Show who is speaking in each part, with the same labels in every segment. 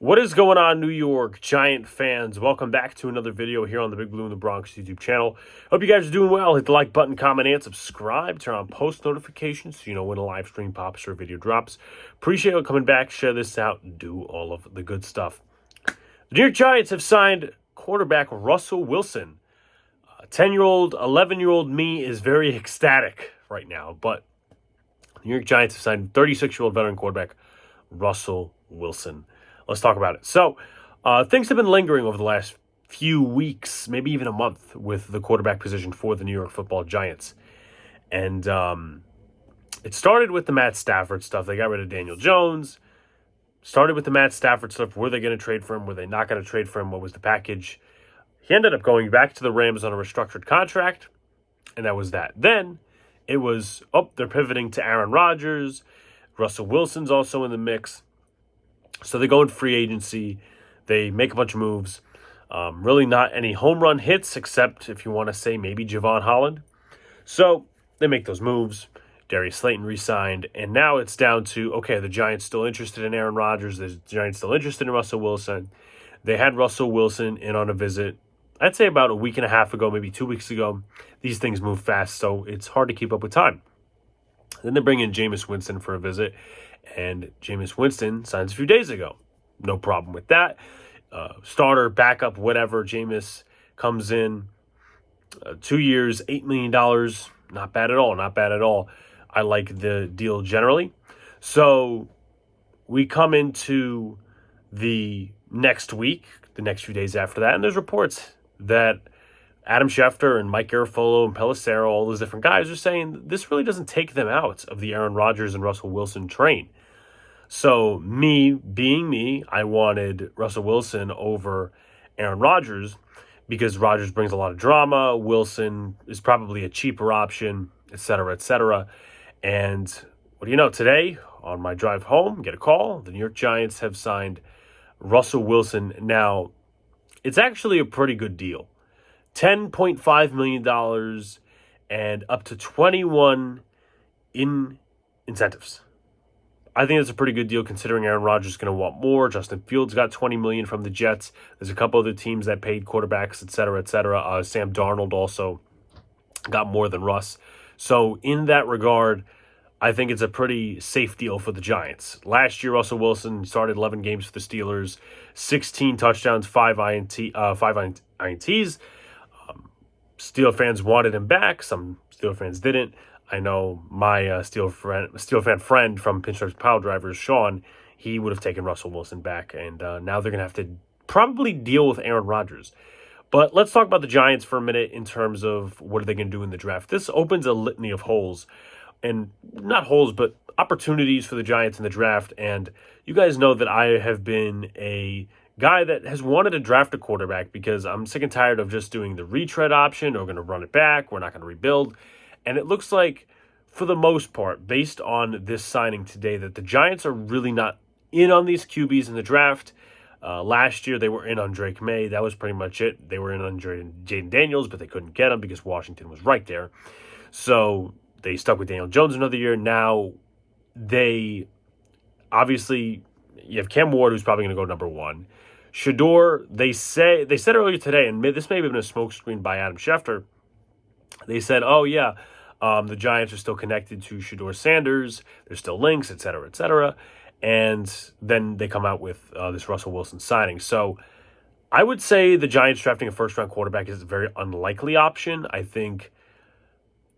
Speaker 1: What is going on, New York Giant fans? Welcome back to another video here on the Big Blue in the Bronx YouTube channel. Hope you guys are doing well. Hit the like button, comment, and subscribe. Turn on post notifications so you know when a live stream pops or a video drops. Appreciate you coming back. Share this out and do all of the good stuff. The New York Giants have signed quarterback Russell Wilson. 10-year-old, 11-year-old me is very ecstatic right now, but the New York Giants have signed 36-year-old veteran quarterback Russell Wilson. Let's talk about it. So, things have been lingering over the last few weeks, maybe even a month, with the quarterback position for the New York Football Giants. And it started with the Matt Stafford stuff. They got rid of Daniel Jones. Started with the Matt Stafford stuff. Were they going to trade for him? Were they not going to trade for him? What was the package? He ended up going back to the Rams on a restructured contract, and that was that. Then it was, they're pivoting to Aaron Rodgers. Russell Wilson's also in the mix. So they go in free agency. They make a bunch of moves. Really not any home run hits, except if you want to say maybe Javon Holland. So they make those moves. Darius Slayton re-signed. And now it's down to, okay, the Giants still interested in Aaron Rodgers. The Giants still interested in Russell Wilson. They had Russell Wilson in on a visit, I'd say about a week and a half ago, maybe 2 weeks ago. These things move fast, so it's hard to keep up with time. Then they bring in Jameis Winston for a visit. And Jameis Winston signs a few days ago. No problem with that. Starter, backup, whatever. Jameis comes in 2 years, $8 million. Not bad at all. Not bad at all. I like the deal generally. So we come into the next week, the next few days after that, and there's reports that Adam Schefter and Mike Garafolo and Pelissero, all those different guys are saying this really doesn't take them out of the Aaron Rodgers and Russell Wilson train. So me being me, I wanted Russell Wilson over Aaron Rodgers because Rodgers brings a lot of drama. Wilson is probably a cheaper option, et cetera, et cetera. And what do you know? Today, on my drive home, get a call. The New York Giants have signed Russell Wilson. Now, it's actually a pretty good deal. $10.5 million and up to 21 in incentives. I think that's a pretty good deal considering Aaron Rodgers is going to want more. Justin Fields got $20 million from the Jets. There's a couple other teams that paid quarterbacks, et cetera, et cetera. Sam Darnold also got more than Russ. So in that regard, I think it's a pretty safe deal for the Giants. Last year, Russell Wilson started 11 games for the Steelers, 16 touchdowns, 5 INTs. Steel fans wanted him back. Some Steel fans didn't. I know my Steel fan friend from Pinstripes Pile Drivers, Sean, he would have taken Russell Wilson back. And now they're going to have to probably deal with Aaron Rodgers. But let's talk about the Giants for a minute in terms of what are they going to do in the draft. This opens a litany of holes. And not holes, but opportunities for the Giants in the draft. And you guys know that I have been a guy that has wanted to draft a quarterback because I'm sick and tired of just doing the retread option. We're going to run it back. We're not going to rebuild. And it looks like, for the most part, based on this signing today, that the Giants are really not in on these QBs in the draft. Last year, they were in on Drake May. That was pretty much it. They were in on Jaden Daniels, but they couldn't get him because Washington was right there. So they stuck with Daniel Jones another year. Now, they obviously, you have Cam Ward, who's probably going to go number one. Shedeur, they said earlier today, and this may have been a smokescreen by Adam Schefter. They said, the Giants are still connected to Shedeur Sanders. There's still links, et cetera, et cetera. And then they come out with this Russell Wilson signing. So I would say the Giants drafting a first-round quarterback is a very unlikely option. I think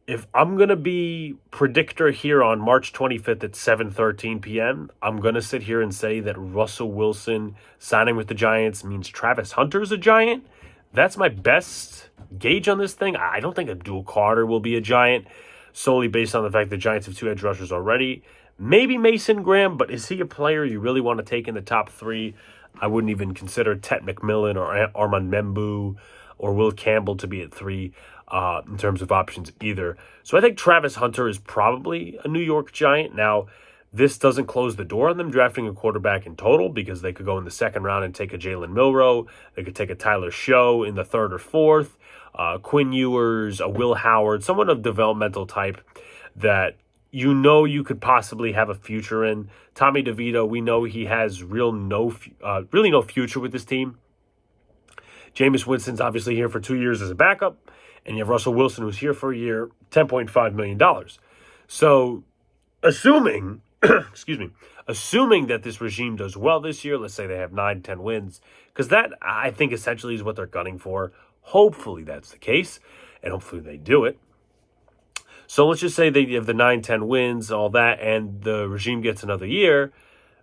Speaker 1: if I'm going to be predictor here on March 25th at 7:13 p.m., I'm going to sit here and say that Russell Wilson signing with the Giants means Travis Hunter's a Giant. That's my best gauge on this thing. I don't think Abdul Carter will be a Giant, solely based on the fact the Giants have 2 edge rushers already. Maybe Mason Graham, but is he a player you really want to take in the top 3? I wouldn't even consider Tet McMillan or Armand Membu or Will Campbell to be at 3 in terms of options either. So I think Travis Hunter is probably a New York Giant. Now, this doesn't close the door on them drafting a quarterback in total because they could go in the second round and take a Jalen Milroe. They could take a Tyler Show in the 3rd or 4th. Quinn Ewers, a Will Howard, someone of developmental type that you could possibly have a future in. Tommy DeVito, we know he has really no future with this team. Jameis Winston's obviously here for 2 years as a backup, and you have Russell Wilson who's here for a year, $10.5 million. So assuming, assuming that this regime does well this year, let's say they have 9-10 wins, because that, I think, essentially is what they're gunning for. Hopefully that's the case, and hopefully they do it. So let's just say they have the 9-10 wins, all that, and the regime gets another year.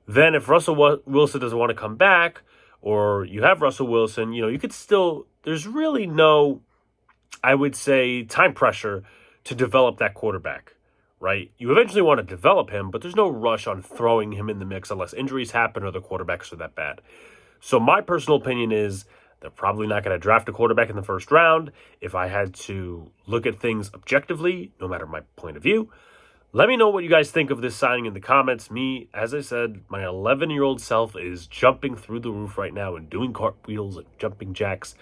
Speaker 1: Then if Russell Wilson doesn't want to come back, or you have Russell Wilson, you could still, there's really no, I would say, time pressure to develop that quarterback, right? You eventually want to develop him, but there's no rush on throwing him in the mix unless injuries happen or the quarterbacks are that bad. So my personal opinion is they're probably not going to draft a quarterback in the first round. If I had to look at things objectively, no matter my point of view, let me know what you guys think of this signing in the comments. Me, as I said, my 11-year-old self is jumping through the roof right now and doing cartwheels and jumping jacks.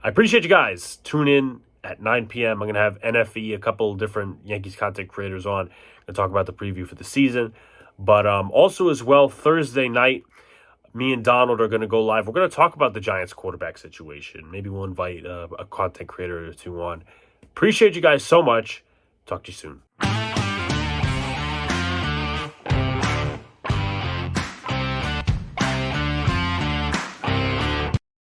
Speaker 1: I appreciate you guys. Tune in at 9 p.m. I'm going to have NFE, a couple different Yankees content creators on to talk about the preview for the season. But also as well, Thursday night, me and Donald are going to go live. We're going to talk about the Giants quarterback situation. Maybe we'll invite a content creator or two on. Appreciate you guys so much. Talk to you soon.